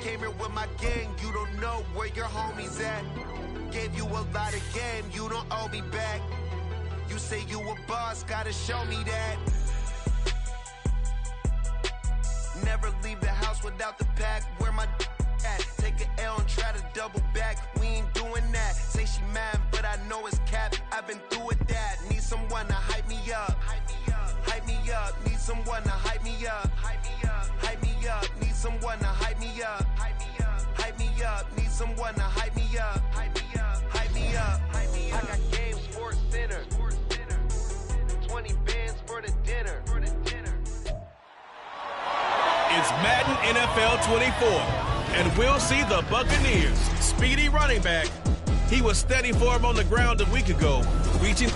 came here with my gang, you don't know where your homies at. Gave you a lot of game, you don't owe me back. You say you a boss, gotta show me that. Never leave the house without the pack, where my at. Take an L and try to double back, we ain't doing that. Say she mad, but I know it's cap, I've been through with that. Need someone to hype me up, hype me up. Need someone to hype me up, hype me up. Need someone to hype me up, hype me up. Need someone to hype me up, hype me up. I got game sports center, 20 bands for the dinner. It's Madden NFL 24, and we'll see the Buccaneers. Speedy running back. He was steady for him on the ground a week ago, reaching.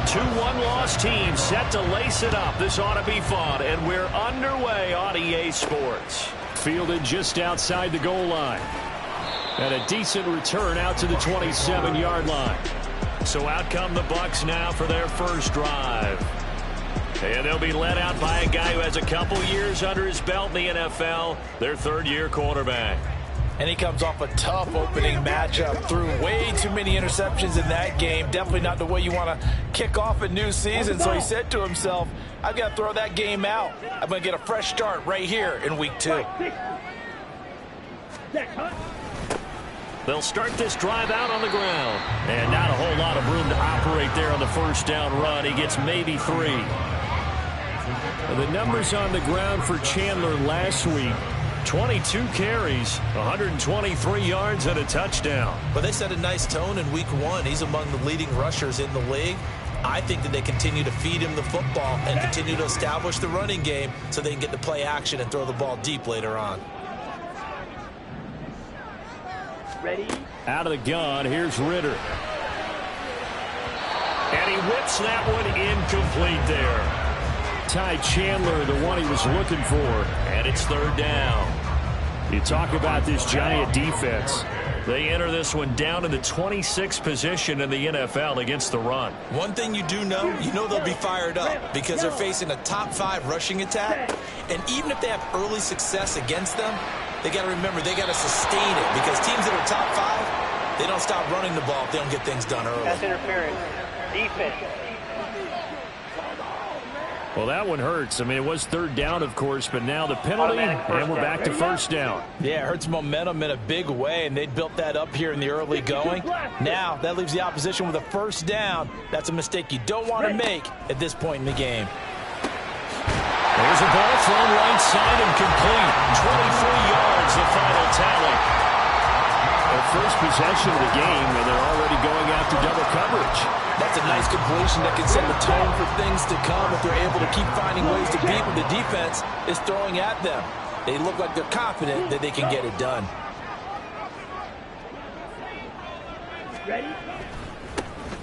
2-1 loss team set to lace it up. This ought to be fun, and we're underway on EA Sports. Fielded just outside the goal line. And a decent return out to the 27-yard line. So out come the Bucs now for their first drive. And they'll be led out by a guy who has a couple years under his belt in the NFL, their third-year quarterback. And he comes off a tough opening matchup, threw way too many interceptions in that game. Definitely not the way you want to kick off a new season. So he said to himself, I've got to throw that game out. I'm going to get a fresh start right here in week 2. They'll start this drive out on the ground. And not a whole lot of room to operate there on the first down run. He gets maybe 3. The numbers on the ground for Chandler last week. 22 carries, 123 yards, and a touchdown. But they set a nice tone in week 1. He's among the leading rushers in the league. I think that they continue to feed him the football and continue to establish the running game so they can get to play action and throw the ball deep later on. Ready? Out of the gun, here's Ritter. And he whips that one incomplete there. Ty Chandler, the one he was looking for, and it's third down. You talk about this Giant defense. They enter this one down in the 26th position in the NFL against the run. One thing you do know, they'll be fired up because they're facing a top 5 rushing attack. And even if they have early success against them, they got to remember they got to sustain it because teams that are top 5, they don't stop running the ball if they don't get things done early. That's interference. Defense. Well, that one hurts. I mean, it was third down, of course, but now the penalty, and we're back to first down. Yeah, it hurts momentum in a big way, and they built that up here in the early going. Now, that leaves the opposition with a first down. That's a mistake you don't want to make at this point in the game. There's a ball thrown right side and complete. 23 yards, the final tally. The first possession of the game, and they're already going after double coverage. That's a nice completion that can set the tone for things to come if they're able to keep finding ways to beat what the defense is throwing at them. They look like they're confident that they can get it done. Ready?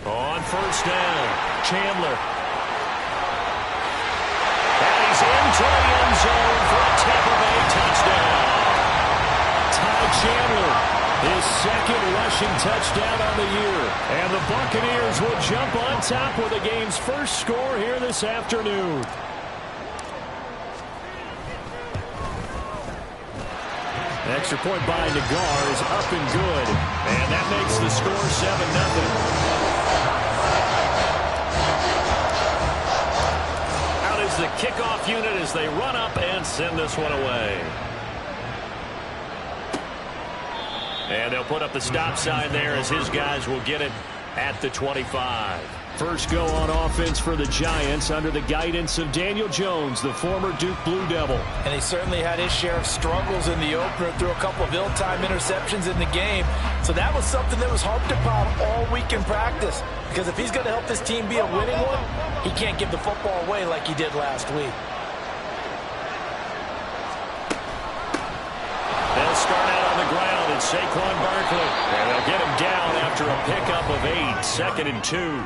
On first down, Chandler. And he's into the end zone for a Tampa Bay touchdown. Ty Chandler, his second rushing touchdown on the year. And the Buccaneers will jump on top with the game's first score here this afternoon. Extra point by Nagar is up and good. And that makes the score 7-0. Out is the kickoff unit as they run up and send this one away. And they'll put up the stop sign there as his guys will get it at the 25. First go on offense for the Giants under the guidance of Daniel Jones, the former Duke Blue Devil. And he certainly had his share of struggles in the opener, threw a couple of ill-timed interceptions in the game. So that was something that was harped upon all week in practice. Because if he's going to help this team be a winning one, he can't give the football away like he did last week. They'll start out on the ground at Saquon Barkley. And they'll get him down after a pickup of 8, 2nd and 2.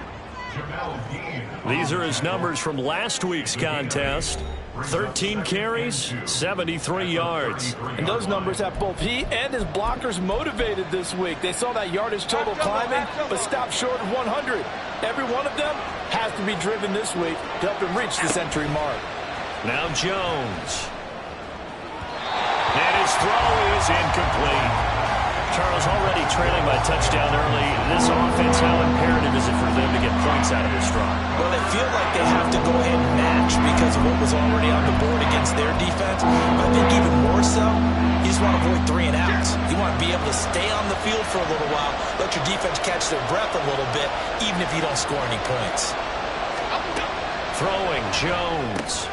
These are his numbers from last week's contest. 13 carries, 73 yards. And those numbers have both he and his blockers motivated this week. They saw that yardage total climbing, but stopped short of 100. Every one of them has to be driven this week to help him reach this entry mark. Now Jones. And his throw is incomplete. Charles, already trailing by a touchdown early. This offense, how imperative is it for them to get points out of this drive? Well, they feel like they have to go ahead and match because of what was already on the board against their defense. I think even more so, you just want to avoid 3 and outs. You want to be able to stay on the field for a little while, let your defense catch their breath a little bit, even if you don't score any points. Throwing, Jones.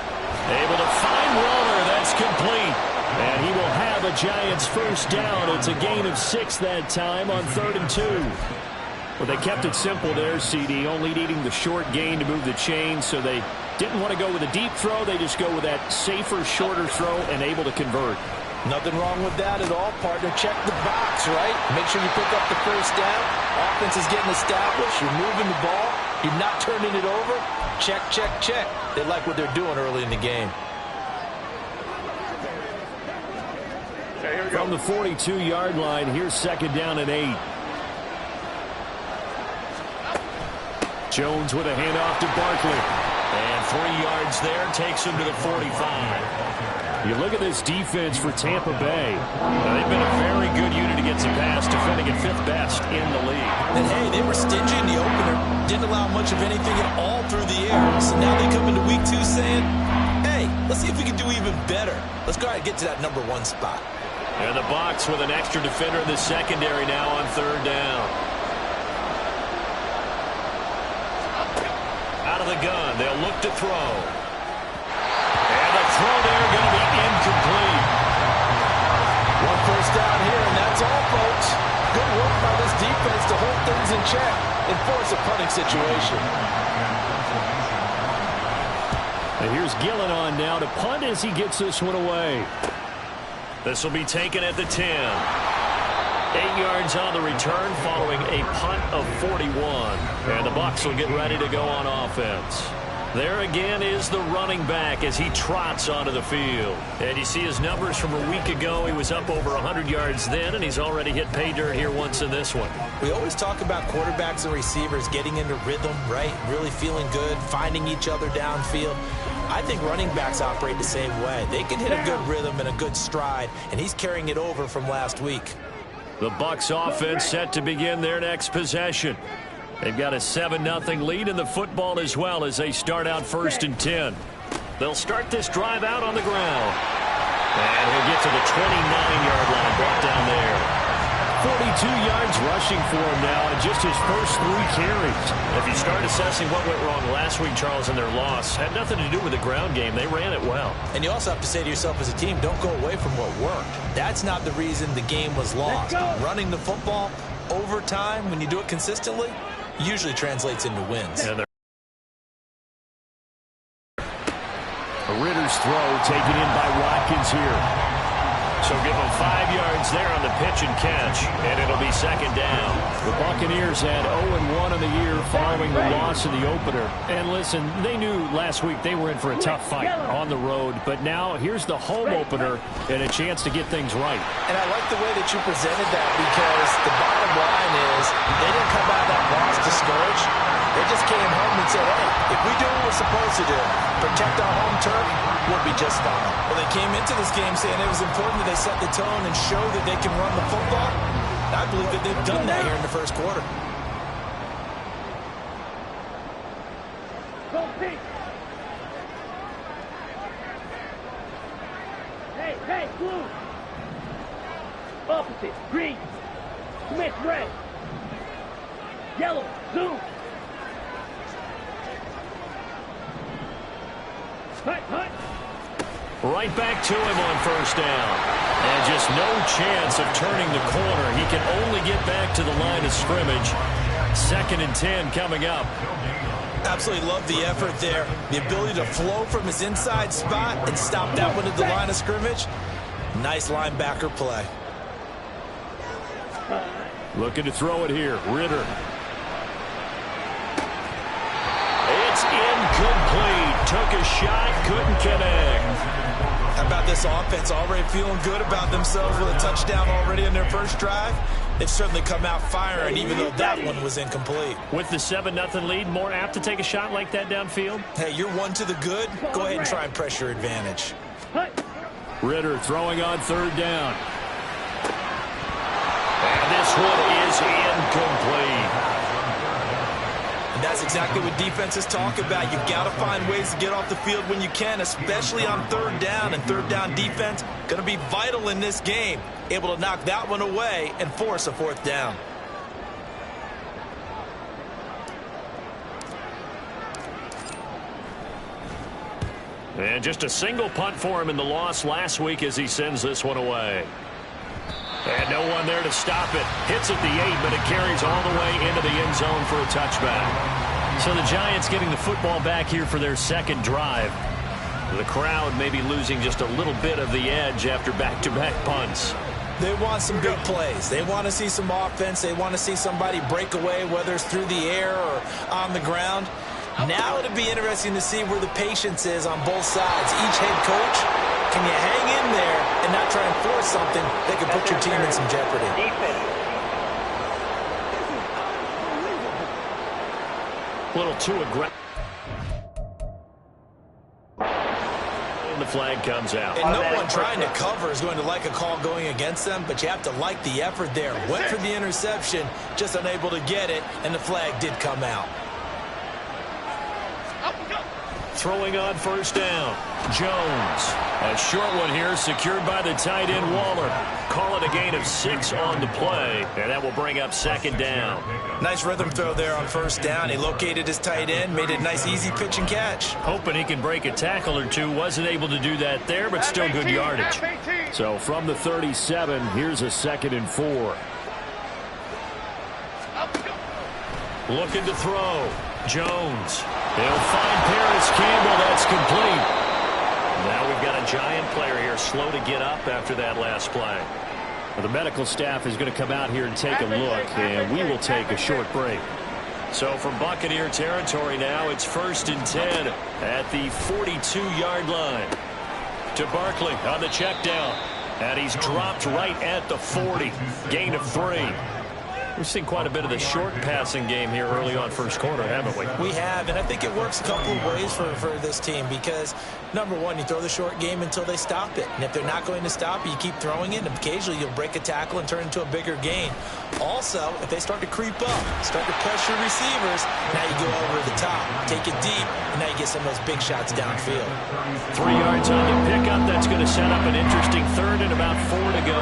Able to find Waller. That's complete. And he will have a Giants first down. It's a gain of 6 that time on 3rd and 2. Well, they kept it simple there, CD, only needing the short gain to move the chain, so they didn't want to go with a deep throw. They just go with that safer, shorter throw and able to convert. Nothing wrong with that at all, partner. Check the box, right? Make sure you pick up the first down. Offense is getting established. You're moving the ball. You're not turning it over. Check, check, check. They like what they're doing early in the game. From the 42-yard line, here's 2nd down and 8. Jones with a handoff to Barkley. And 3 yards there takes him to the 45. You look at this defense for Tampa Bay. Now, they've been a very good unit against the pass, defending at 5th best in the league. And, hey, they were stingy in the opener. Didn't allow much of anything at all through the air. So now they come into week 2 saying, hey, let's see if we can do even better. Let's go ahead and get to that number 1 spot. And the box with an extra defender in the secondary now on 3rd down. Out of the gun, they'll look to throw. And the throw there going to be incomplete. 1 first down here, and that's all, folks. Good work by this defense to hold things in check and force a punting situation. And here's Gillen on now to punt as he gets this one away. This will be taken at the 10. 8 yards on the return following a punt of 41. And the Bucs will get ready to go on offense. There again is the running back as he trots onto the field. And you see his numbers from a week ago. He was up over 100 yards then, and he's already hit pay dirt here once in this one. We always talk about quarterbacks and receivers getting into rhythm, right? Really feeling good, finding each other downfield. I think running backs operate the same way. They can hit a good rhythm and a good stride, and he's carrying it over from last week. The Bucs offense set to begin their next possession. They've got a 7-0 lead in the football as well as they start out 1st and 10. They'll start this drive out on the ground. And he'll get to the 29-yard line, brought down there. 42 yards rushing for him now in just his first 3 carries. If you start assessing what went wrong last week, Charles, in their loss, had nothing to do with the ground game. They ran it well. And you also have to say to yourself as a team, don't go away from what worked. That's not the reason the game was lost. Running the football over time, when you do it consistently, usually translates into wins. And a Ritter's throw taken in by Watkins here. So give them 5 yards there on the pitch and catch, and it'll be 2nd down. The Buccaneers had 0-1 in the year following the loss in the opener. And listen, they knew last week they were in for a tough fight on the road, but now here's the home opener and a chance to get things right. And I like the way that you presented that because the bottom line is they didn't come out of that loss discouraged. They just came home and said, hey, if we do what we're supposed to do, protect our home turf, we'll be just fine. Well, they came into this game saying it was important that they set the tone and show that they can run the football. I believe that they've done that here in the first quarter. Hey, blue. Opposite, green. Smith, red. Yellow, zoom. Hut. Right back to him on 1st down. And just no chance of turning the corner. He can only get back to the line of scrimmage. 2nd and 10 coming up. Absolutely love the effort there. The ability to flow from his inside spot and stop that one at the line of scrimmage. Nice linebacker play. Looking to throw it here. Ritter. took a shot, couldn't connect. How about this offense already feeling good about themselves with a touchdown already in their first drive? They've certainly come out firing, even though that one was incomplete. With the 7-0 lead, more apt to take a shot like that downfield? Hey, you're one to the good. Go ahead and try and press your advantage. Ritter throwing on third down. And this one is incomplete. And that's exactly what defenses talk about. You've got to find ways to get off the field when you can, especially on third down. And third down defense going to be vital in this game. Able to knock that one away and force a fourth down. And just a single punt for him in the loss last week as he sends this one away. And no one there to stop it. Hits at the 8, but it carries all the way into the end zone for a touchback. So the Giants getting the football back here for their second drive. The crowd may be losing just a little bit of the edge after back-to-back punts. They want some big plays. They want to see some offense. They want to see somebody break away, whether it's through the air or on the ground. Now it'll be interesting to see where the patience is on both sides. Each head coach, can you hang in there and not try and force something that could put your team in some jeopardy? A little too aggressive. And the flag comes out. And no one trying to cover is going to like a call going against them, but you have to like the effort there. Went for the interception, just unable to get it, and the flag did come out. Throwing on first down. Jones. A short one here, secured by the tight end Waller. Call it a gain of 6 on the play, and that will bring up second down. Nice rhythm throw there on first down. He located his tight end, made it a nice easy pitch and catch. Hoping he can break a tackle or two. Wasn't able to do that there, but still good yardage. So from the 37, here's a 2nd and 4. Looking to throw. Jones. He'll find Paris Campbell. That's complete. Now we've got a Giant player here slow to get up after that last play. Well, the medical staff is going to come out here and take a look, and we will take a short break. So from Buccaneer territory now, it's 1st and 10 at the 42-yard line. To Barkley on the check down. And he's dropped right at the 40. Gain of 3. We've seen quite a bit of the short passing game here early on first quarter, haven't we? We have, and I think it works a couple of ways for this team because, number one, you throw the short game until they stop it. And if they're not going to stop it, you keep throwing it, and occasionally you'll break a tackle and turn it into a bigger gain. Also, if they start to creep up, start to pressure receivers, now you go over the top, take it deep, and now you get some of those big shots downfield. 3 yards on the pickup. That's going to set up an interesting 3rd and about 4 to go.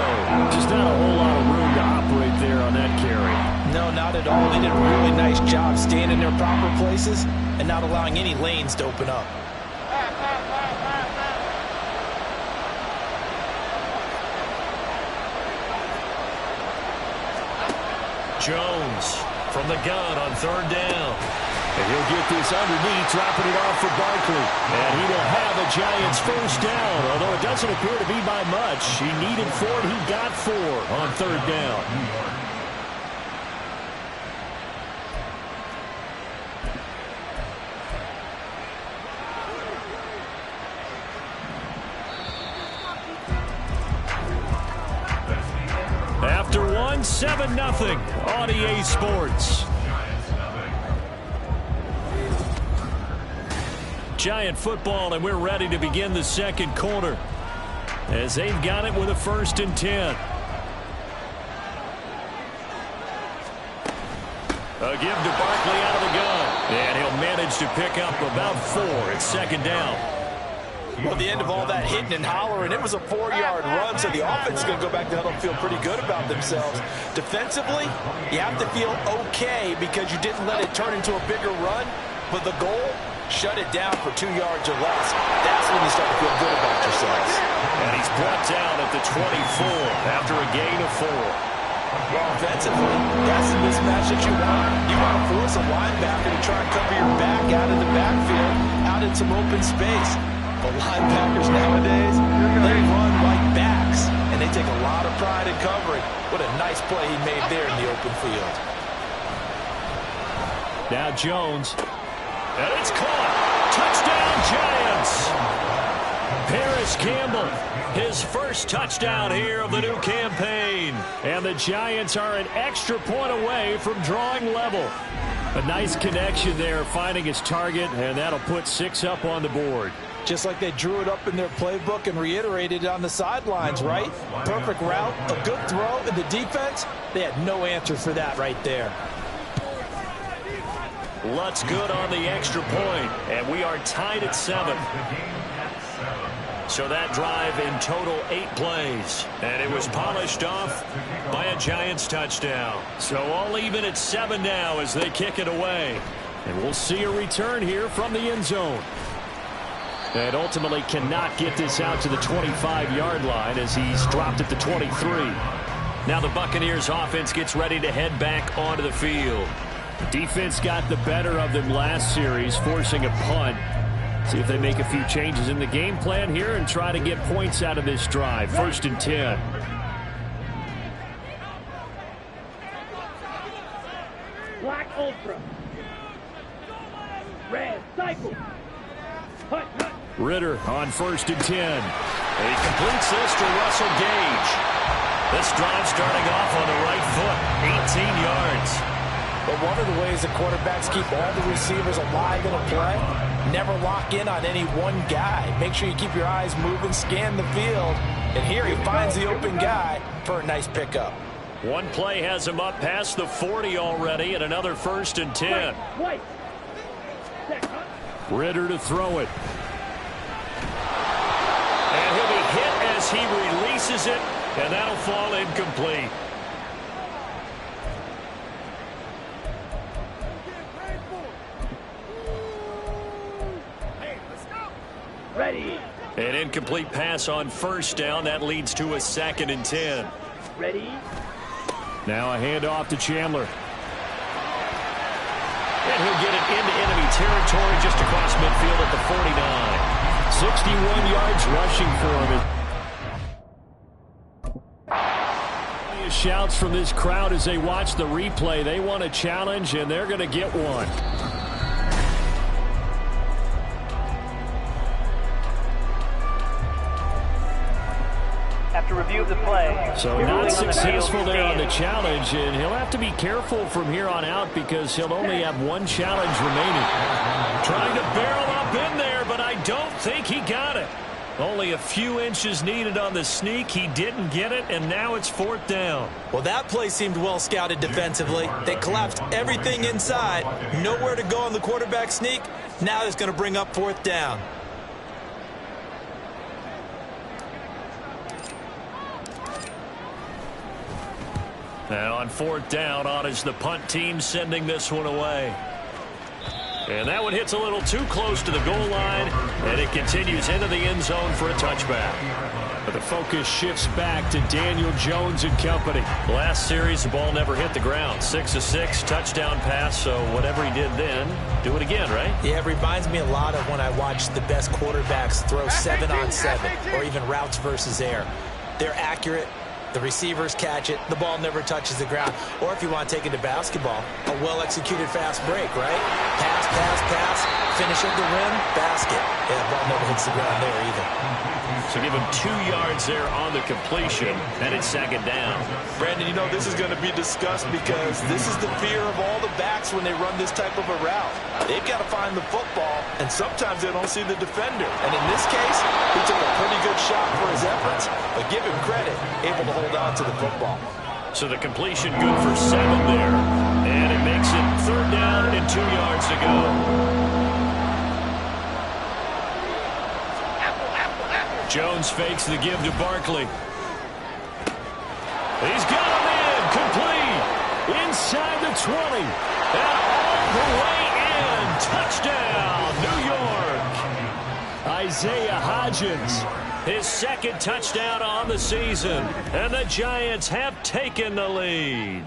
Just not a whole lot of room to operate there on that carry. No, not at all. They did a really nice job staying in their proper places and not allowing any lanes to open up. Jones from the gun on 3rd down. And he'll get this underneath, dropping it off for Barkley. And he will have a Giants first down, although it doesn't appear to be by much. He needed 4, he got 4 on 3rd down. After 7-0 on EA Sports. Giant football, and we're ready to begin the second quarter as they've got it with a 1st and 10. A give to Barkley out of the gun, and he'll manage to pick up about 4. It's 2nd down. Well, the end of all that hitting and hollering, it was a 4-yard run, so the offense is going to go back to huddle and feel pretty good about themselves. Defensively, you have to feel okay because you didn't let it turn into a bigger run, but the goal, shut it down for 2 yards or less. That's when you start to feel good about yourselves. And he's brought down at the 24 after a gain of 4. Well, offensively, that's the mismatch that you want. You want to force a linebacker to try and cover your back out in the backfield, out in some open space. But linebackers nowadays, they run like backs, and they take a lot of pride in covering. What a nice play he made there in the open field. Now Jones. And it's caught. Touchdown, Giants! Paris Campbell, his first touchdown here of the new campaign. And the Giants are an extra point away from drawing level. A nice connection there, finding his target, and that'll put 6 up on the board. Just like they drew it up in their playbook and reiterated it on the sidelines, right? Perfect route, a good throw, and the defense, they had no answer for that right there. Lutz good on the extra point, and we are tied at 7. So that drive in total 8 plays, and it was polished off by a Giants touchdown. So all even at 7 now as they kick it away. And we'll see a return here from the end zone. And ultimately cannot get this out to the 25-yard line as he's dropped at the 23. Now the Buccaneers offense gets ready to head back onto the field. Defense got the better of them last series, forcing a punt. See if they make a few changes in the game plan here and try to get points out of this drive. 1st and 10. Black Ultra. Red Cycle. Hut, hut. Ritter on 1st and 10. He completes this to Russell Gage. This drive starting off on the right foot. 18 yards. But one of the ways the quarterbacks keep all the receivers alive in a play, never lock in on any one guy. Make sure you keep your eyes moving, scan the field. And here he finds the open guy for a nice pickup. One play has him up past the 40 already, and another 1st and 10. White. Ritter to throw it. And he'll be hit as he releases it, and that'll fall incomplete. Ready. An incomplete pass on 1st down. That leads to a 2nd and 10. Ready. Now a handoff to Chandler. And he'll get it into enemy territory just across midfield at the 49. 61 yards rushing for him. Shouts from this crowd as they watch the replay. They want a challenge, and they're going to get one. After review of the play. So not successful there on the challenge, and he'll have to be careful from here on out because he'll only have 1 challenge remaining. Trying to barrel up in there, but I don't think he got it. Only a few inches needed on the sneak. He didn't get it, and now it's 4th down. Well, that play seemed well scouted defensively. They collapsed everything inside. Nowhere to go on the quarterback sneak. Now it's going to bring up 4th down. And on 4th down, on is the punt team sending this one away. And that one hits a little too close to the goal line, and it continues into the end zone for a touchback. But the focus shifts back to Daniel Jones and company. Last series, the ball never hit the ground. 6 of 6, touchdown pass, so whatever he did then, do it again, right? Yeah, it reminds me a lot of when I watched the best quarterbacks throw 7-on-7 or even routes versus air. They're accurate. The receivers catch it. The ball never touches the ground. Or if you want to take it to basketball, a well-executed fast break, right? Pass, pass, pass, finish at the rim, basket. Yeah, the ball never hits the ground there either. So give him 2 yards there on the completion, and it's 2nd down. Brandon, you know this is going to be discussed because this is the fear of all the backs when they run this type of a route. They've got to find the football, and sometimes they don't see the defender. And in this case, he took a pretty good shot for his efforts, but give him credit, able to hold on to the football. So the completion good for 7 there, and it makes it 3rd down and 2 yards to go. Jones fakes the give to Barkley. He's got him in, complete, inside the 20, and all the way in, touchdown, New York. Isaiah Hodgins, his 2nd touchdown on the season, and the Giants have taken the lead.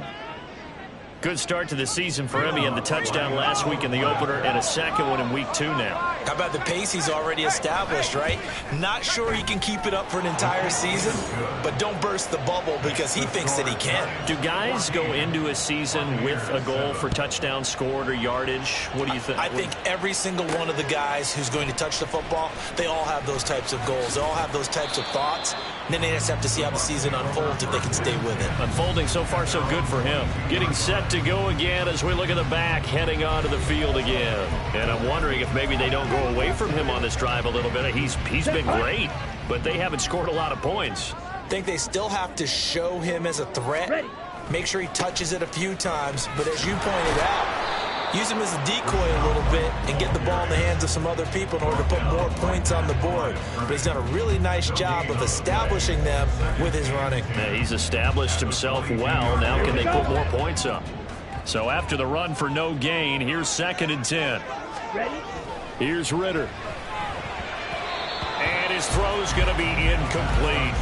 Good start to the season for him. He had the touchdown last week in the opener and a second one in week 2 now. How about the pace he's already established, right? Not sure he can keep it up for an entire season, but don't burst the bubble because he thinks that he can. Do guys go into a season with a goal for touchdown scored or yardage? What do you think? I think every single one of the guys who's going to touch the football, they all have those types of goals. They all have those types of thoughts. And then they just have to see how the season unfolds if they can stay with it. Unfolding so far so good for him. Getting set to go again as we look at the back, heading onto the field again. And I'm wondering if maybe they don't go away from him on this drive a little bit. He's been great, but they haven't scored a lot of points. I think they still have to show him as a threat. Make sure he touches it a few times. But as you pointed out, use him as a decoy a little bit and get the ball in the hands of some other people in order to put more points on the board. But he's done a really nice job of establishing them with his running. Yeah, he's established himself well. Now can they put more points up? So after the run for no gain, here's 2nd and 10. Here's Ritter. And his throw's going to be incomplete.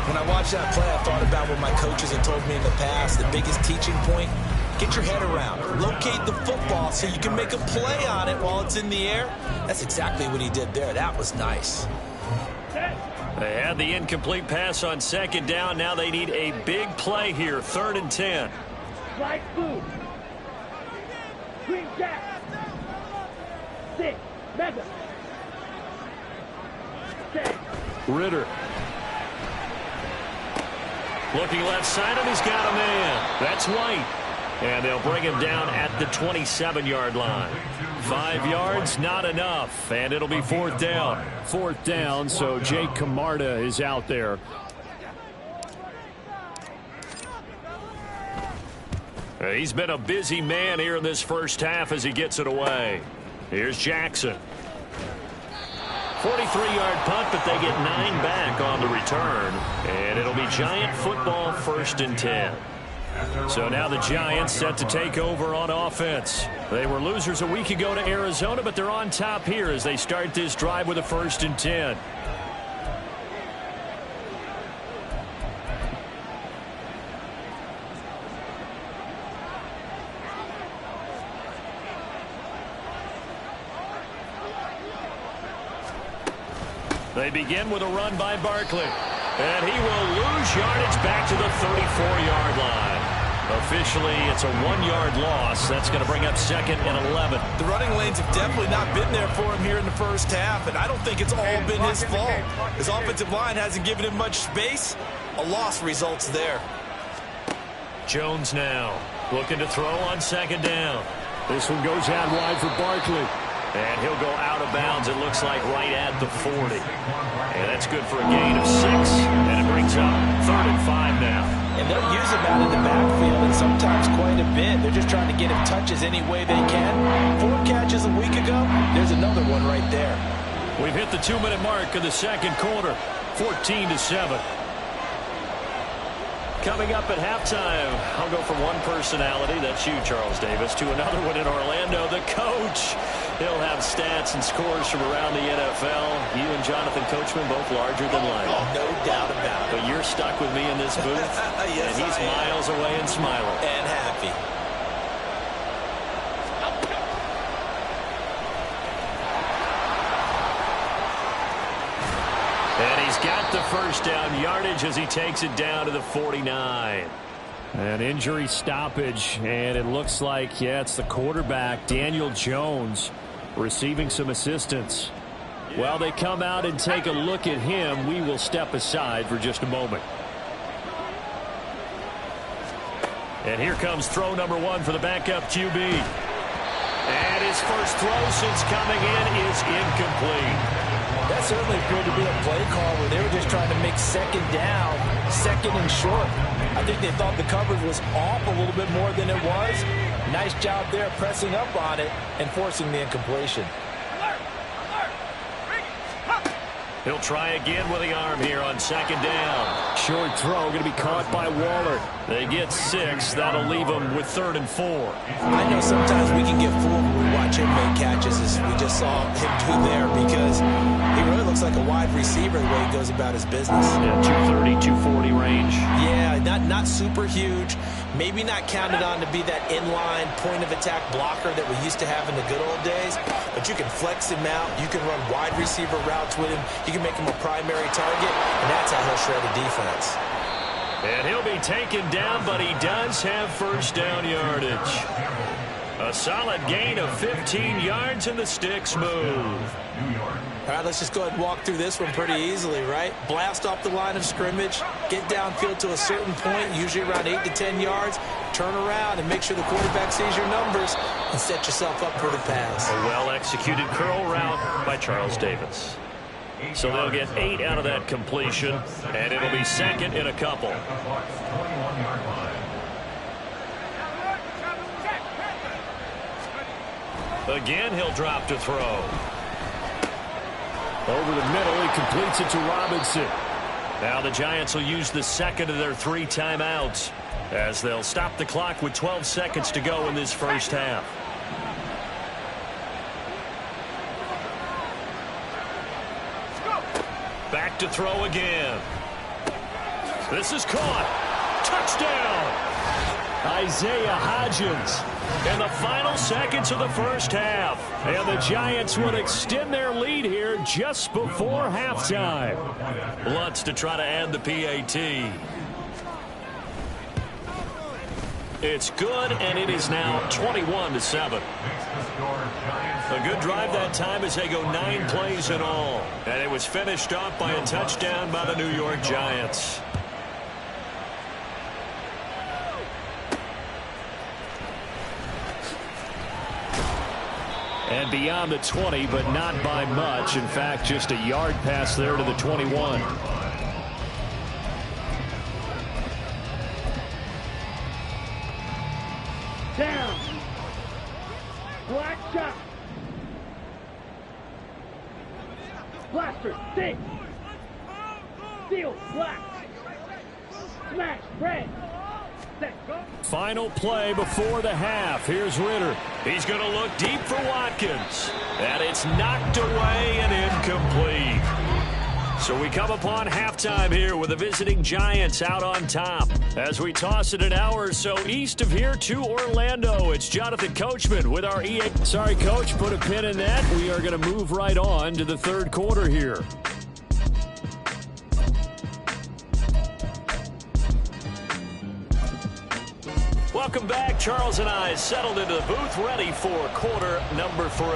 When I watched that play, I thought about what my coaches had told me in the past. The biggest teaching point, get your head around. Locate the football so you can make a play on it while it's in the air. That's exactly what he did there. That was nice. They had the incomplete pass on 2nd down. Now they need a big play here. 3rd and 10. Slide food. Green jack. 6. Mega. 10. Ritter. Looking left side, and he's got a man. That's White. And they'll bring him down at the 27-yard line. 5 yards, not enough. And it'll be 4th down. 4th down, so Jake Camarda is out there. He's been a busy man here in this first half as he gets it away. Here's Jackson. 43-yard punt, but they get 9 back on the return. And it'll be Giant football, 1st and 10. So now the Giants set to take over on offense. They were losers a week ago to Arizona, but they're on top here as they start this drive with a 1st and 10. They begin with a run by Barkley. And he will lose yardage back to the 34-yard line. Officially, it's a 1-yard loss. That's going to bring up 2nd and 11. The running lanes have definitely not been there for him here in the first half, and I don't think it's all been his fault. His offensive line hasn't given him much space. A loss results there. Jones now looking to throw on 2nd down. This one goes out wide for Barkley. And he'll go out of bounds, it looks like, right at the 40. And that's good for a gain of 6. And it brings up 3rd and 5 now. And they'll use him out in the backfield, and sometimes quite a bit. They're just trying to get him touches any way they can. 4 catches a week ago. There's another one right there. We've hit the 2-minute mark of the 2nd quarter. 14-7. Coming up at halftime, I'll go from one personality, that's you, Charles Davis, to another one in Orlando, the coach. He'll have stats and scores from around the NFL. You and Jonathan Coachman both larger than life. Oh, no doubt about it. But you're stuck with me in this booth, yes, and he's miles away and smiling. And happy. And he's got the 1st down yardage as he takes it down to the 49. An injury stoppage, and it looks like, yeah, it's the quarterback, Daniel Jones, receiving some assistance. While they come out and take a look at him, we will step aside for just a moment. And here comes throw number 1 for the backup QB. And his first throw since coming in is incomplete. That certainly appeared to be a play call where they were just trying to make 2nd down, 2nd and short. I think they thought the coverage was off a little bit more than it was. Nice job there pressing up on it and forcing the incompletion. He'll try again with the arm here on 2nd down. Short throw going to be caught by Waller. They get 6. That'll leave them with 3rd and 4. I know sometimes we can get fooled when we watch him make catches as we just just saw him do there, because he really looks like a wide receiver the way he goes about his business. Yeah, 230, 240 range. Yeah, not super huge. Maybe not counted on to be that inline point-of-attack blocker that we used to have in the good old days, but you can flex him out. You can run wide receiver routes with him. You can make him a primary target, and that's how he'll shred a defense. And he'll be taken down, but he does have first down yardage. A solid gain of 15 yards, and the sticks move. All right, let's just go ahead and walk through this one pretty easily, right? Blast off the line of scrimmage, get downfield to a certain point, usually around 8 to 10 yards, turn around and make sure the quarterback sees your numbers and set yourself up for the pass. A well-executed curl route by Charles Davis. So they'll get 8 out of that completion, and it'll be second in a couple. Again, he'll drop to throw. Over the middle, he completes it to Robinson. Now the Giants will use the second of their 3 timeouts as they'll stop the clock with 12 seconds to go in this first half. Back to throw again. This is caught. Touchdown! Isaiah Hodgins in the final seconds of the first half. And the Giants would extend their lead here just before halftime. Lutz to try to add the PAT. It's good, and it is now 21-7. A good drive that time as they go 9 plays in all. And it was finished off by a touchdown by the New York Giants. And beyond the 20, but not by much. In fact, just a yard pass there to the 21. Down. Black shot. Blaster. Six. Steal. Black. Smash. Red. Final play before the half. Here's Ritter. He's going to look deep for Watkins. And it's knocked away and incomplete. So we come upon halftime here with the visiting Giants out on top. As we toss it an hour or so east of here to Orlando, it's Jonathan Coachman with our EA. Sorry, Coach, put a pin in that. We are going to move right on to the third quarter here. Welcome back. Charles and I settled into the booth, ready for quarter number 3.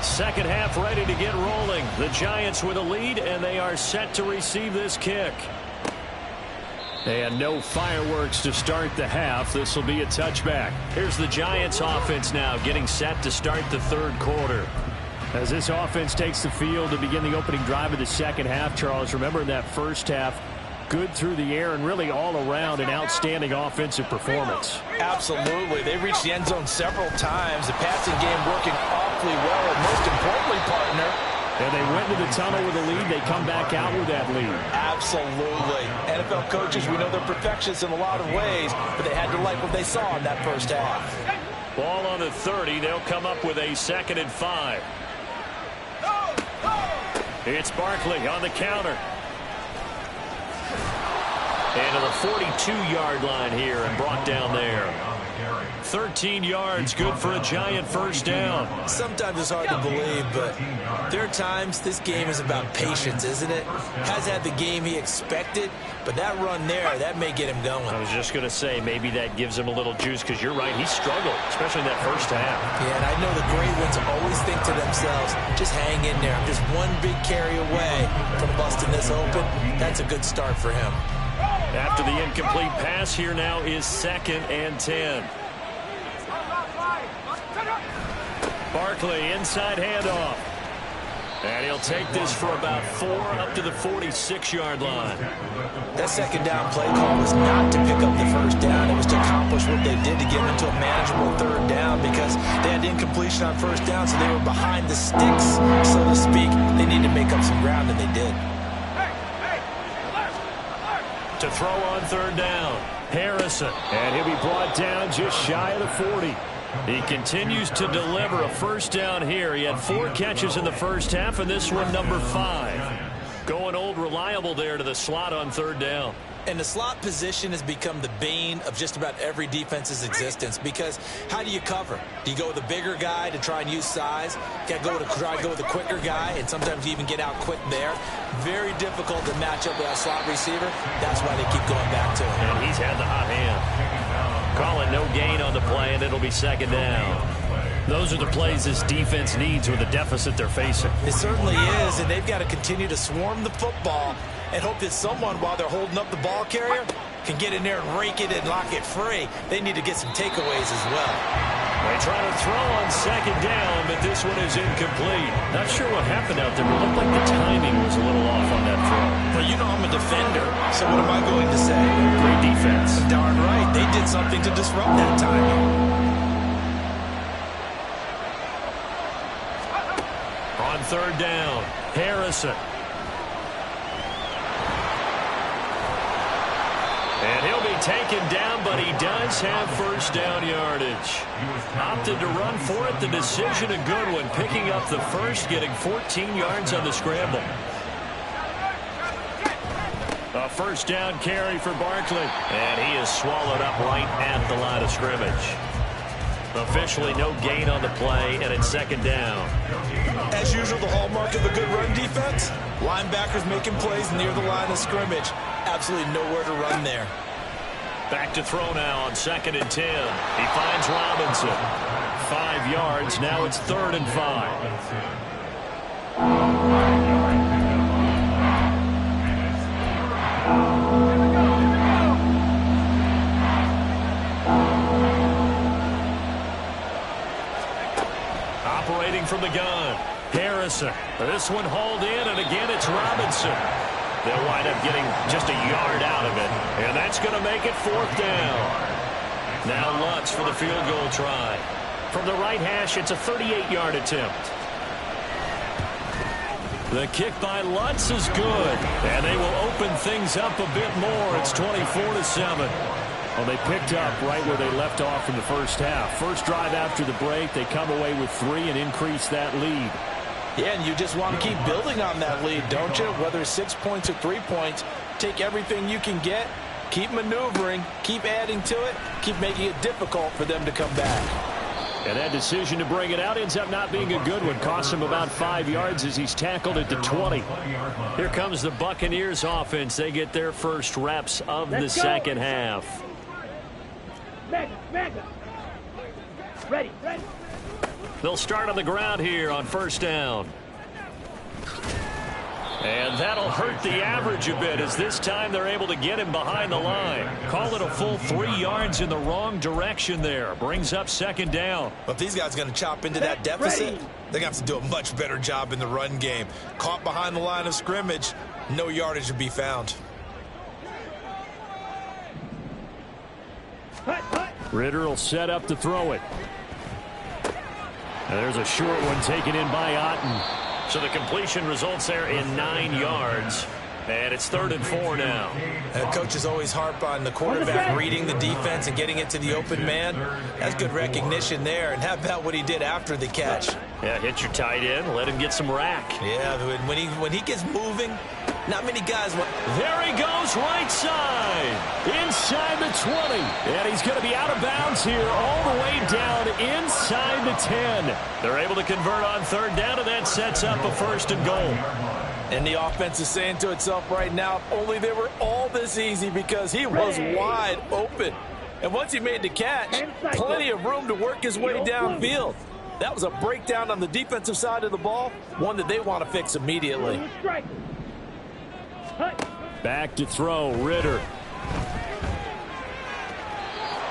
Second half ready to get rolling. The Giants with a lead, and they are set to receive this kick. And no fireworks to start the half. This will be a touchback. Here's the Giants offense now getting set to start the third quarter. As this offense takes the field to begin the opening drive of the second half, Charles, remember in that first half, good through the air and really all around an outstanding offensive performance. Absolutely. They reached the end zone several times. The passing game working awfully well. And most importantly, partner, and they went to the tunnel with a lead. They come back out with that lead. Absolutely. NFL coaches, we know they're perfectionists in a lot of ways, but they had to like what they saw in that first half. Ball on the 30. They'll come up with a 2nd and 5. It's Barkley on the counter. And to the 42-yard line here and brought down there. 13 yards, good for a Giant first down. Sometimes it's hard to believe, but there are times this game is about patience, isn't it? Has had the game he expected, but that run there, that may get him going. I was just going to say, maybe that gives him a little juice, because you're right, he struggled, especially in that first half. Yeah, and I know the great ones always think to themselves, just hang in there. I'm just one big carry away from busting this open. That's a good start for him. After the incomplete pass, here now is 2nd and 10. Barkley, inside handoff. And he'll take this for about 4 up to the 46-yard line. That second down play call was not to pick up the first down. It was to accomplish what they did to get into a manageable third down, because they had incompletion on first down, so they were behind the sticks, so to speak. They needed to make up some ground, and they did. To throw on third down, Harrison. And he'll be brought down just shy of the 40. He continues to deliver a first down here. He had 4 catches in the first half, and this one number 5. Going old reliable there to the slot on third down. And the slot position has become the bane of just about every defense's existence, because how do you cover? Do you go with a bigger guy to try and use size? You got to try to go with a quicker guy, and sometimes you even get out quick there. Very difficult to match up with that slot receiver. That's why they keep going back to him. And he's had the hot hand. Calling no gain on the play, and it'll be second down. Those are the plays this defense needs with the deficit they're facing. It certainly is, and they've got to continue to swarm the football and hope that someone, while they're holding up the ball carrier, can get in there and rake it and lock it free. They need to get some takeaways as well. They try to throw on second down, but this one is incomplete. Not sure what happened out there, but it looked like the timing was a little off on that throw. Well, you know I'm a defender, so what am I going to say? Great defense. Darn right. They did something to disrupt that timing. On third down, Harrison. And he'll be taken down, but he does have first down yardage. Opted to run for it. The decision a good one. Picking up the first, getting 14 yards on the scramble. A first down carry for Barkley. And he is swallowed up right at the line of scrimmage. Officially no gain on the play, and it's second down. As usual, the hallmark of a good run defense, linebackers making plays near the line of scrimmage. Absolutely nowhere to run there. Back to throw now on 2nd and 10. He finds Robinson. 5 yards. Now it's 3rd and 5. Operating from the gun, Harrison. This one hauled in, and again it's Robinson. They'll wind up getting just a yard out of it, and that's going to make it 4th down. Now Lutz for the field goal try. From the right hash, it's a 38-yard attempt. The kick by Lutz is good, and they will open things up a bit more. It's 24-7. Well, they picked up right where they left off in the first half. First drive after the break, they come away with 3 and increase that lead. Yeah, and you just want to keep building on that lead, don't you? Whether it's 6 points or 3 points, take everything you can get, keep maneuvering, keep adding to it, keep making it difficult for them to come back. And that decision to bring it out ends up not being a good one. Costs him about 5 yards as he's tackled at the 20. Here comes the Buccaneers offense. They get their first reps of the second half. Ready. They'll start on the ground here on first down. And that'll hurt the average a bit, as this time they're able to get him behind the line. Call it a full 3 yards in the wrong direction there. Brings up second down. But if these guys are going to chop into that deficit, they're going to have to do a much better job in the run game. Caught behind the line of scrimmage, no yardage to be found. Ritter will set up to throw it. And there's a short one taken in by Otten. So the completion results there in 9 yards. And it's 3rd and 4 now. Coaches always harp on the quarterback reading the defense and getting it to the open man. That's good recognition there. And how about what he did after the catch? Yeah, hit your tight end, let him get some rack. Yeah, when he gets moving, not many guys want. There he goes, right side, inside the 20. And he's going to be out of bounds here all the way down inside the 10. They're able to convert on 3rd down, and that sets up a 1st and goal. And the offense is saying to itself right now, if only they were all this easy, because he was wide open. And once he made the catch, plenty of room to work his way downfield. That was a breakdown on the defensive side of the ball, one that they want to fix immediately. Back to throw, Ritter.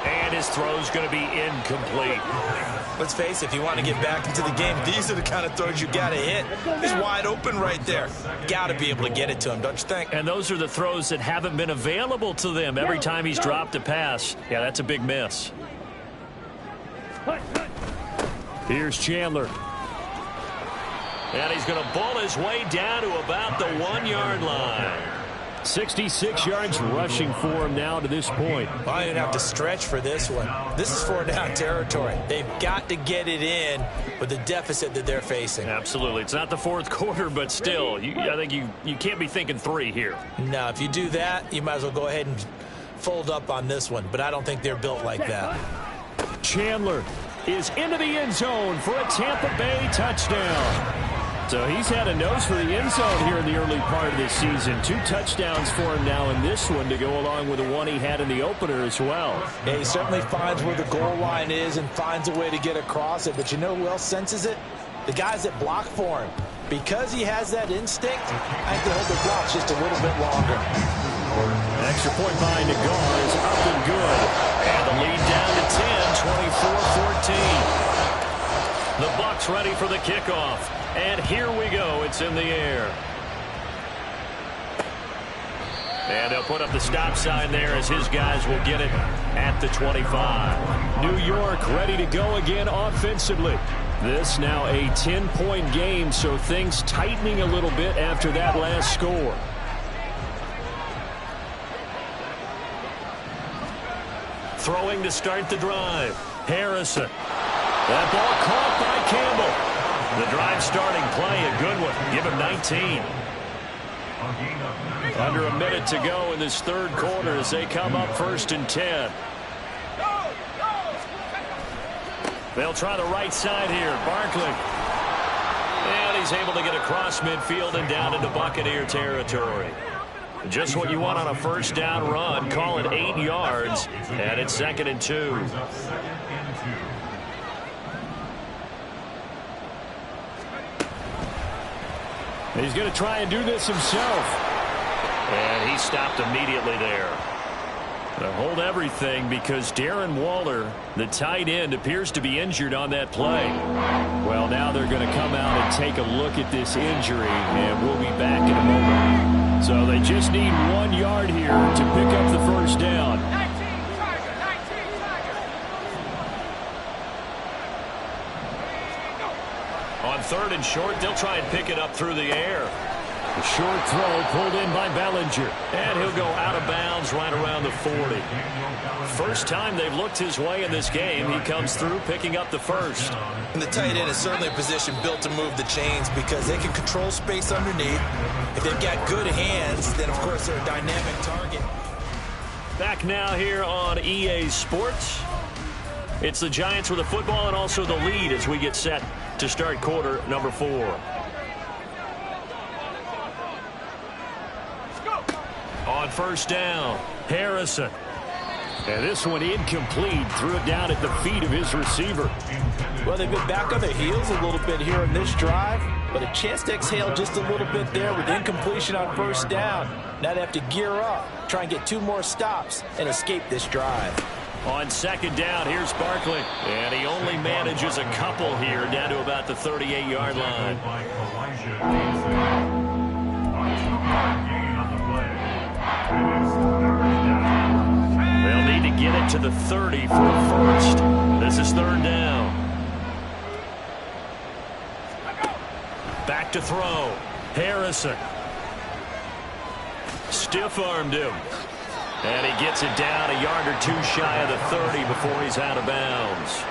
And his throw's going to be incomplete. Let's face it, if you want to get back into the game, these are the kind of throws you got to hit. He's wide open right there. Got to be able to get it to him, don't you think? And those are the throws that haven't been available to them every time he's dropped a pass. Yeah, that's a big miss. Here's Chandler. And he's going to bull his way down to about the 1 yard line. 66 yards rushing for him now to this point. I don't even have to stretch for this one. This is 4-down territory. They've got to get it in with the deficit that they're facing. Absolutely. It's not the fourth quarter, but still, I think you can't be thinking 3 here. No, if you do that, you might as well go ahead and fold up on this one, but I don't think they're built like that. Chandler is into the end zone for a Tampa Bay touchdown. So he's had a nose for the end zone here in the early part of this season. 2 touchdowns for him now in this one to go along with the one he had in the opener as well. Yeah, he certainly finds where the goal line is and finds a way to get across it. But you know who else senses it? The guys that block for him. Because he has that instinct, I think they'll hold the blocks just a little bit longer. Extra point by Nagar is up and good. And the lead down to 10, 24-14. The Bucs ready for the kickoff. And here we go. It's in the air. And they'll put up the stop sign there as his guys will get it at the 25. New York ready to go again offensively. This now a 10-point game, so things tightening a little bit after that last score. Throwing to start the drive. Harrison. That ball caught by Campbell. The drive starting play, a good one. Give him 19. Under a minute to go in this third quarter as they come up 1st and 10. They'll try the right side here. Barkley. And he's able to get across midfield and down into Buccaneer territory. Just what you want on a first down run. Call it 8 yards. And it's 2nd and 2. He's going to try and do this himself. And he stopped immediately there. They'll hold everything because Darren Waller, the tight end, appears to be injured on that play. Well, now they're going to come out and take a look at this injury, and we'll be back in a moment. So they just need 1 yard here to pick up the first down. On 3rd and short, they'll try and pick it up through the air. The short throw pulled in by Bellinger. And he'll go out of bounds right around the 40. First time they've looked his way in this game. He comes through picking up the first. And the tight end is certainly a position built to move the chains because they can control space underneath. If they've got good hands, then, of course, they're a dynamic target. Back now here on EA Sports. It's the Giants with the football and also the lead as we get set to start quarter number 4. On first down, Harrison. And this one incomplete. Threw it down at the feet of his receiver. Well, they've been back on their heels a little bit here in this drive, but a chance to exhale just a little bit there with incompletion on first down. Now they have to gear up, try and get 2 more stops, and escape this drive. On 2nd down, here's Barkley. And he only manages a couple here down to about the 38-yard line. They'll need to get it to the 30 for a first. This is 3rd down. Back to throw. Harrison. Stiff-armed him. And he gets it down a yard or 2 shy of the 30 before he's out of bounds.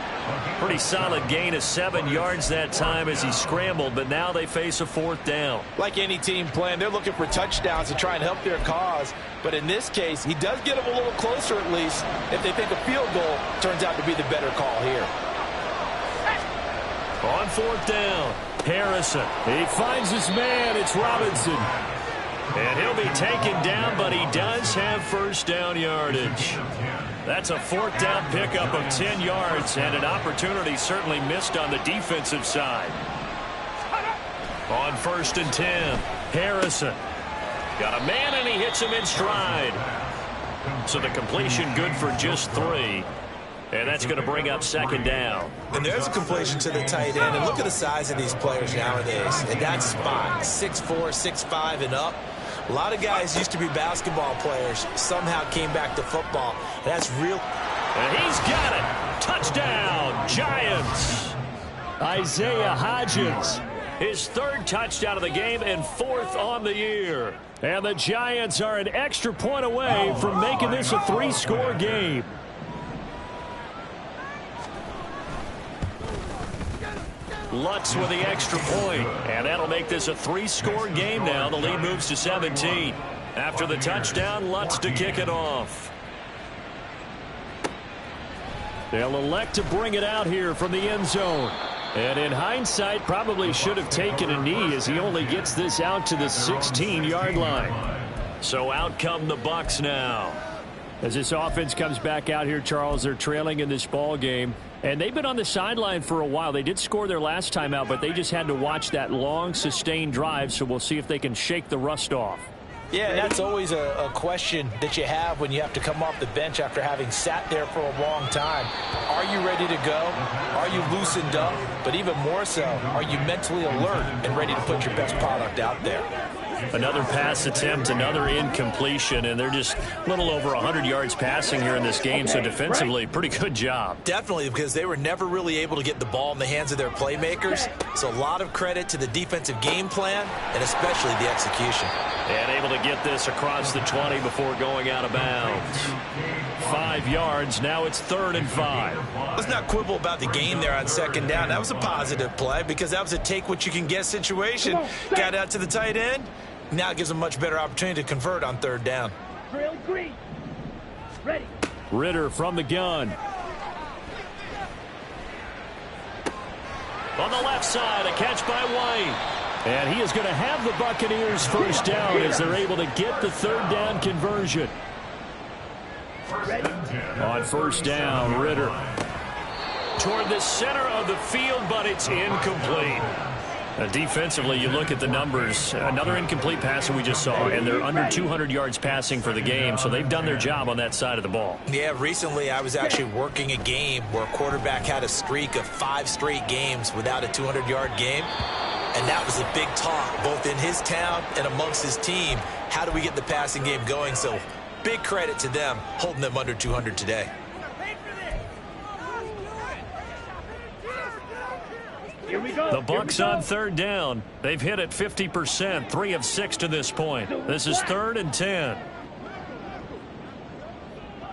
Pretty solid gain of 7 yards that time as he scrambled, but now they face a 4th down. Like any team playing, they're looking for touchdowns to try and help their cause. But in this case, he does get them a little closer at least if they think a field goal turns out to be the better call here. On 4th down, Harrison. He finds his man. It's Robinson. And he'll be taken down, but he does have first down yardage. That's a 4th down pickup of 10 yards and an opportunity certainly missed on the defensive side. On 1st and 10, Harrison. Got a man and he hits him in stride. So the completion good for just 3. And that's going to bring up 2nd down. And there's a completion to the tight end. And look at the size of these players nowadays. In that spot, 6'4", 6'5", and up. A lot of guys used to be basketball players, somehow came back to football. That's real. And he's got it. Touchdown, Giants. Isaiah Hodgins his 3rd touchdown of the game and 4th on the year. And the Giants are an extra point away from making this a 3-score game. Lutz with the extra point, and that'll make this a 3-score game now. The lead moves to 17. After the touchdown, Lutz to kick it off. They'll elect to bring it out here from the end zone. And in hindsight, probably should have taken a knee as he only gets this out to the 16-yard line. So out come the Bucs now. As this offense comes back out here, Charles, they're trailing in this ball game. And they've been on the sideline for a while. They did score their last time out, but they just had to watch that long, sustained drive. So we'll see if they can shake the rust off. Yeah, and that's always a question that you have when you have to come off the bench after having sat there for a long time. Are you ready to go? Are you loosened up? But even more so, are you mentally alert and ready to put your best product out there? Another pass attempt, another incompletion, and they're just a little over 100 yards passing here in this game, so defensively, pretty good job. Definitely, because they were never really able to get the ball in the hands of their playmakers, so a lot of credit to the defensive game plan and especially the execution. And able to get this across the 20 before going out of bounds. 5 yards, now it's 3rd and 5. Let's not quibble about the gain there on 2nd down. That was a positive play because that was a take-what-you-can-get situation. Got out to the tight end. Now it gives them a much better opportunity to convert on 3rd down. Drill green. Ready. Ritter from the gun. On the left side, a catch by White. And he is going to have the Buccaneers 1st down as they're able to get the 3rd down conversion. On 1st down, Ritter toward the center of the field, but it's incomplete. Defensively, you look at the numbers. Another incomplete pass that we just saw, and they're under 200 yards passing for the game, so they've done their job on that side of the ball. Yeah, recently I was actually working a game where a quarterback had a streak of 5 straight games without a 200-yard game, and that was a big talk, both in his town and amongst his team. How do we get the passing game going? So big credit to them holding them under 200 today. The Bucs on 3rd down. They've hit it 50%, 3 of 6 to this point. This is 3rd and 10.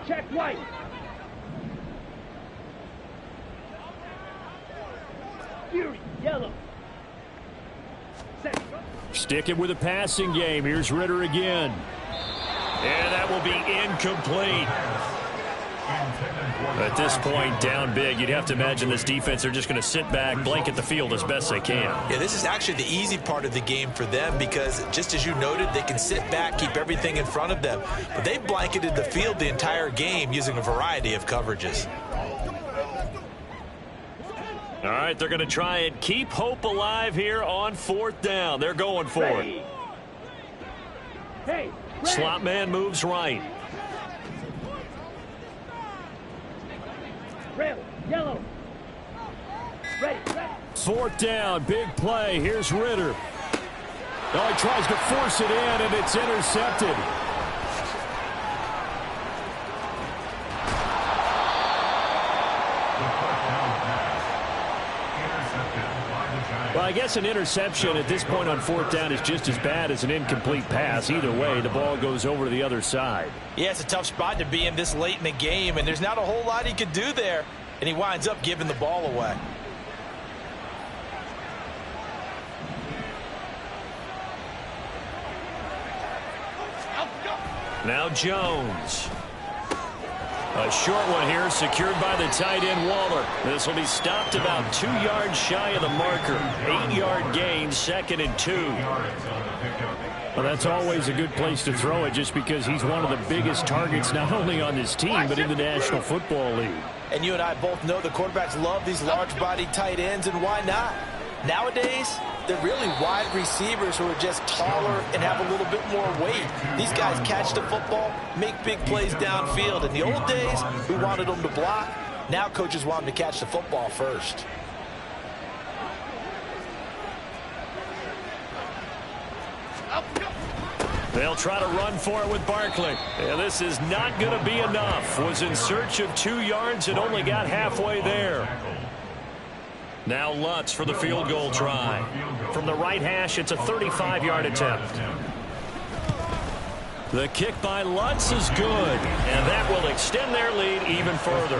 Check White. Fury, yellow. Sticking with a passing game. Here's Ritter again. And that will be incomplete. At this point, down big, you'd have to imagine this defense, they're just going to sit back, blanket the field as best they can. Yeah, this is actually the easy part of the game for them because, just as you noted, they can sit back, keep everything in front of them. But they've blanketed the field the entire game using a variety of coverages. All right, they're going to try and keep hope alive here on 4th down. They're going for it. Hey, slot man moves right. Red, yellow. Ready. 4th down, big play. Here's Ritter. Oh, he tries to force it in, and it's intercepted. Well, I guess an interception at this point on 4th down is just as bad as an incomplete pass. Either way, the ball goes over to the other side. Yeah, it's a tough spot to be in this late in the game, and there's not a whole lot he could do there, and he winds up giving the ball away. Now Jones. A short one here, secured by the tight end Waller. This will be stopped about 2 yards shy of the marker. 8-yard gain, 2nd and 2. Well, that's always a good place to throw it just because he's one of the biggest targets not only on this team but in the National Football League. And you and I both know the quarterbacks love these large-bodied tight ends, and why not? Nowadays, they're really wide receivers who are just taller and have a little bit more weight. These guys catch the football, make big plays downfield. In the old days, we wanted them to block. Now coaches want them to catch the football first. They'll try to run for it with Barkley. Yeah, this is not going to be enough. Was in search of 2 yards and only got halfway there. Now Lutz for the field goal try. From the right hash, it's a 35-yard attempt. The kick by Lutz is good, and that will extend their lead even further.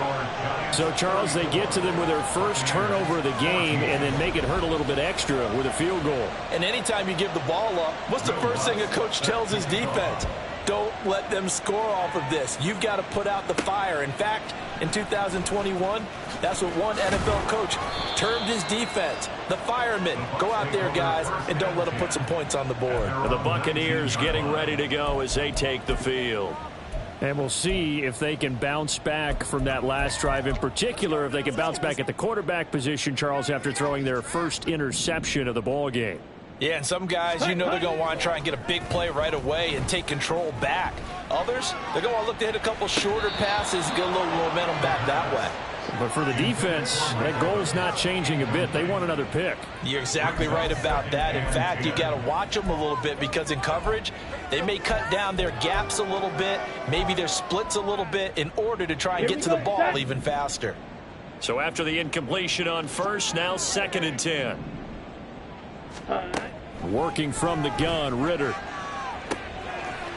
So, Charles, they get to them with their first turnover of the game and then make it hurt a little bit extra with a field goal. And anytime you give the ball up, what's the first thing a coach tells his defense? Don't let them score off of this. You've got to put out the fire. In fact, in 2021, that's what one NFL coach termed his defense. The firemen. Go out there, guys, and don't let them put some points on the board. The Buccaneers getting ready to go as they take the field. And we'll see if they can bounce back from that last drive. In particular, if they can bounce back at the quarterback position, Charles, after throwing their first interception of the ball game. Yeah, and some guys, you know they're going to want to try and get a big play right away and take control back. Others, they're going to want to look to hit a couple shorter passes, get a little momentum back that way. But for the defense, that goal's not changing a bit. They want another pick. You're exactly right about that. In fact, you got to watch them a little bit because in coverage, they may cut down their gaps a little bit, maybe their splits a little bit in order to try and get to the ball even faster. So after the incompletion on first, now 2nd and 10. Working from the gun, Ritter.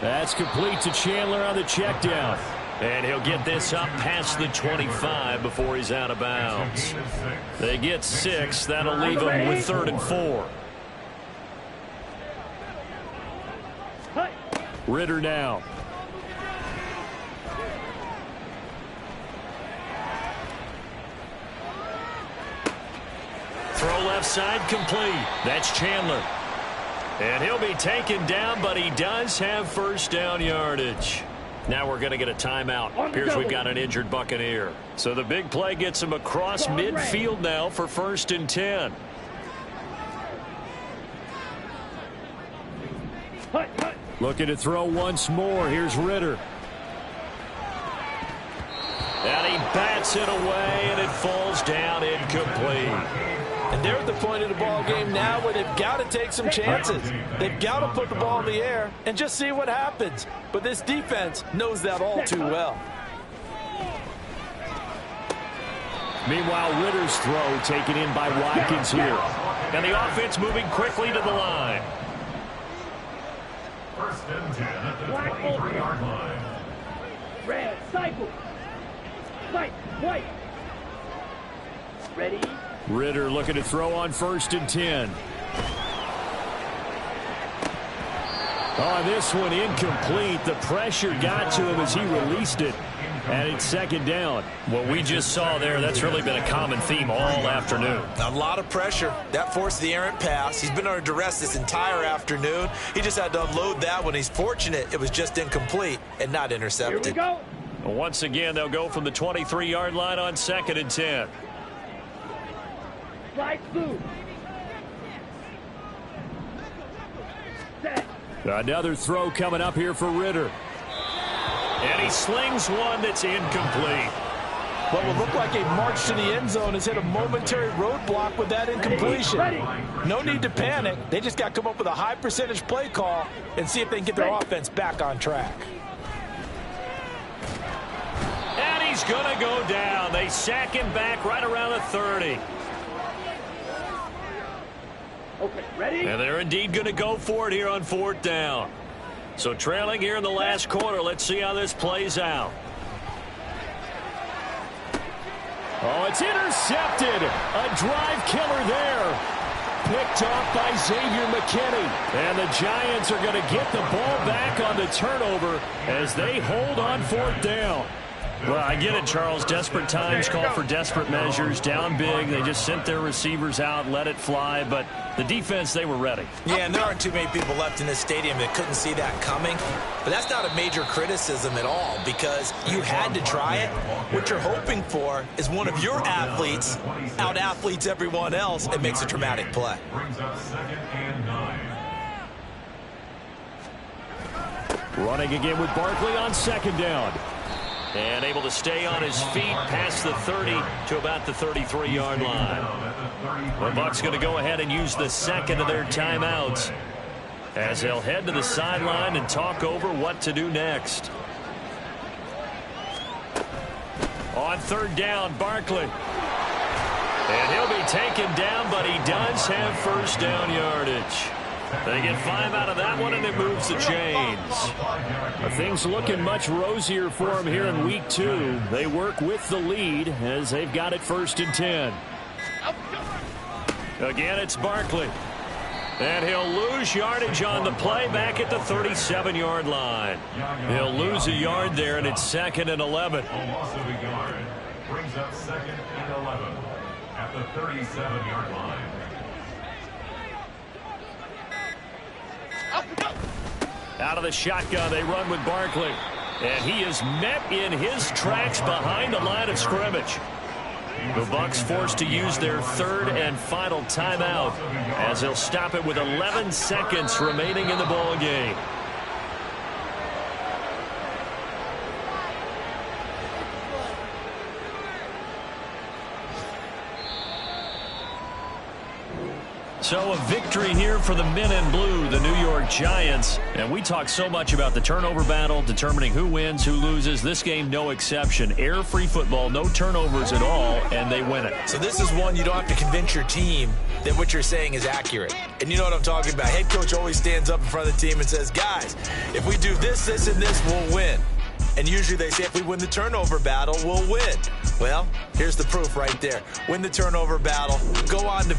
That's complete to Chandler on the check down. And he'll get this up past the 25 before he's out of bounds. They get 6. That'll leave them with 3rd and 4. Ritter now. Throw left side complete. That's Chandler. And he'll be taken down, but he does have first down yardage. Now we're going to get a timeout. Appears we've got an injured Buccaneer. So the big play gets him across midfield now for 1st and 10. Looking to throw once more. Here's Ritter. And he bats it away, and it falls down incomplete. And they're at the point of the ball game now where they've got to take some chances. They've got to put the ball in the air and just see what happens. But this defense knows that all too well. Meanwhile, Ritter's throw taken in by Watkins here. And the offense moving quickly to the line. 1st and 10 at the 23-yard line. Red, cycle. Fight, white. Ready? Ritter looking to throw on 1st and 10. Oh, this one incomplete. The pressure got to him as he released it. And it's 2nd down. What we just saw there, that's really been a common theme all afternoon. A lot of pressure. That forced the errant pass. He's been under duress this entire afternoon. He just had to unload that one. He's fortunate it was just incomplete and not intercepted. Here we go. Once again, they'll go from the 23-yard line on 2nd and 10. Slide through. Set. Another throw coming up here for Ritter. And he slings one that's incomplete. What will look like a march to the end zone has hit a momentary roadblock with that incompletion. No need to panic. They just got to come up with a high percentage play call and see if they can get their offense back on track. And he's going to go down. They sack him back right around the 30. Okay, ready? And they're indeed going to go for it here on 4th down. So trailing here in the last quarter. Let's see how this plays out. Oh, it's intercepted. A drive killer there. Picked off by Xavier McKinney. And the Giants are going to get the ball back on the turnover as they hold on 4th down. Well, I get it, Charles. Desperate times call for desperate measures. Down big. They just sent their receivers out, let it fly. But the defense, they were ready. Yeah, and there aren't too many people left in this stadium that couldn't see that coming. But that's not a major criticism at all because you had to try it. What you're hoping for is one of your athletes out-athletes everyone else and makes a dramatic play. Brings up 2nd and 9. Running again with Barkley on 2nd down. And able to stay on his feet past the 30 to about the 33-yard line. The Bucs going to go ahead and use the 2nd of their timeouts as they'll head to the sideline and talk over what to do next. On 3rd down, Barkley. And he'll be taken down, but he does have first down yardage. They get 5 out of that one, and it moves the chains. Things looking much rosier for him here in week 2. They work with the lead as they've got it 1st and 10. Again, it's Barkley. And he'll lose yardage on the play back at the 37-yard line. He'll lose a yard there, and it's 2nd and 11. Brings up 2nd and 11 at the 37-yard line. Out of the shotgun, they run with Barkley. And he is met in his tracks behind the line of scrimmage. The Bucs forced to use their 3rd and final timeout as they'll stop it with 11 seconds remaining in the ball game. So a victory here for the men in blue, the New York Giants. And we talk so much about the turnover battle, determining who wins, who loses. This game, no exception. Air-free football, no turnovers at all, and they win it. So this is one you don't have to convince your team that what you're saying is accurate. And you know what I'm talking about. Head coach always stands up in front of the team and says, guys, if we do this, this, and this, we'll win. And usually they say if we win the turnover battle, we'll win. Well, here's the proof right there. Win the turnover battle. Go on to